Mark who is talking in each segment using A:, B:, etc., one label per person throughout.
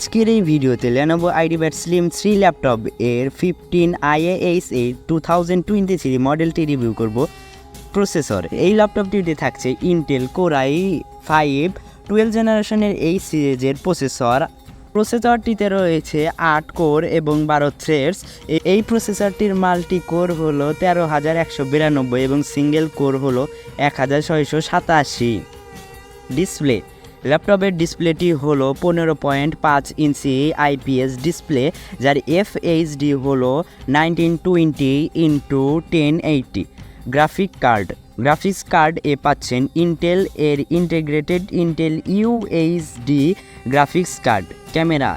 A: আজকের এই ভিডিওতে Lenovo IdeaPad Slim 3 ল্যাপটপ এর 15 IASA 2023 মডেলটি রিভিউ করব। প্রসেসর এই ল্যাপটপটিতে থাকছে ইন্টেল Core i5 12 জেনারেশনের এই সিরিজের প্রসেসরটিতে রয়েছে 8 কোর এবং 12 থ্রেডস। এই প্রসেসরটির মাল্টি কোর হলো 13192 এবং সিঙ্গেল কোর হলো 1687। ডিসপ্লে ল্যাপটপের ডিসপ্লেটি হলো 15.5 ইঞ্চি IPS ডিসপ্লে, যার FHD হলো 1920x1080। গ্রাফিক্স কার্ড পাচ্ছেন ইন্টেল এর integrated Intel UHD graphics card. Camera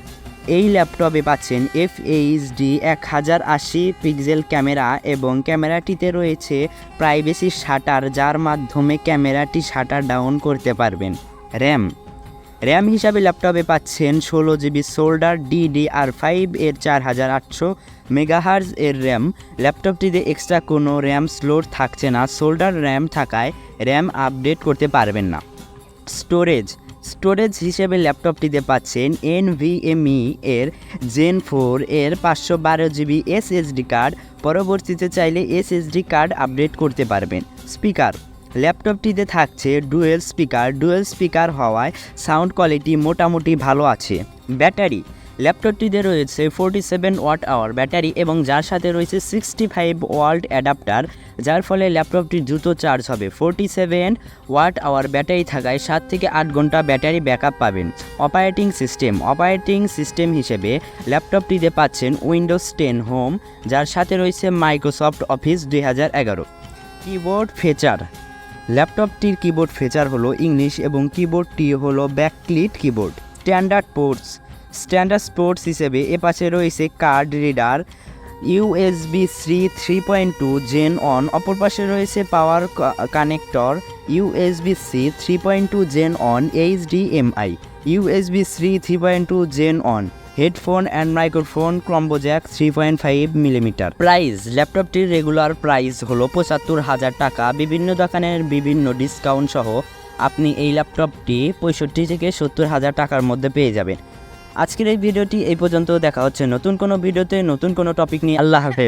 A: এই ল্যাপটপে পাচ্ছেন FHD 1080 পিক্সেল ক্যামেরা এবং ক্যামেরাটিতে রয়েছে প্রাইভেসি শাটার, যার মাধ্যমে ক্যামেরাটি শাটার ডাউন করতে পারবেন। র্যাম হিসাবে ল্যাপটপে পাচ্ছেন 16GB সোল্ডার DDR5 এর 4800 মেগাহার্জ এর র্যাম। ল্যাপটপটিতে এক্সট্রা কোনো র্যাম স্লট থাকছে না, সোল্ডার র্যাম থাকায় র্যাম আপডেট করতে পারবেন না। স্টোরেজ হিসেবে ল্যাপটপটিতে পাচ্ছেন NVMe এর Gen 4 এর 512GB SSD কার্ড। পরবর্তীতে চাইলে SSD কার্ড আপডেট করতে পারবেন। স্পিকার ল্যাপটপটিতে থাকছে ডুয়েল স্পিকার হওয়ায় সাউন্ড কোয়ালিটি মোটামুটি ভালো আছে। ব্যাটারি ল্যাপটপটিতে রয়েছে 47 ওয়াট আওয়ার ব্যাটারি এবং যার সাথে রয়েছে 65 ওয়াট অ্যাডাপ্টার, যার ফলে ল্যাপটপটি দ্রুত চার্জ হবে। 47 ওয়াট আওয়ার ব্যাটারি থাকায় 7 থেকে 8 ঘন্টা ব্যাটারি ব্যাকআপ পাবেন। অপারেটিং সিস্টেম হিসেবে ল্যাপটপটিতে পাচ্ছেন উইন্ডোজ 10 হোম, যার সাথে রয়েছে মাইক্রোসফট অফিস 2011। কিবোর্ড ফিচার ল্যাপটপটির কিবোর্ড ফিচার হলো ইংলিশ এবং কিবোর্ডটি হলো ব্যাকলিট কিবোর্ড। স্ট্যান্ডার্ড পোর্টস হিসেবে এপাশে রয়েছে card reader, USB-C 3.2 Gen on, অপর পাশে রয়েছে power connector USB-C 3.2 Gen one, HDMI USB-C 3.2 Gen one, headphone and microphone combo jack 3.5mm। Price ল্যাপটপটির রেগুলার প্রাইস হলো 75,000 টাকা। বিভিন্ন দোকানের বিভিন্ন ডিসকাউন্ট সহ আপনি এই ল্যাপটপটি 65 থেকে 70,000 টাকার মধ্যে পেয়ে যাবেন। আজকের এই ভিডিওটি এই পর্যন্ত। দেখা হচ্ছে নতুন কোনো ভিডিওতে নতুন কোনো টপিক নিয়ে। আল্লাহ হাফেজ।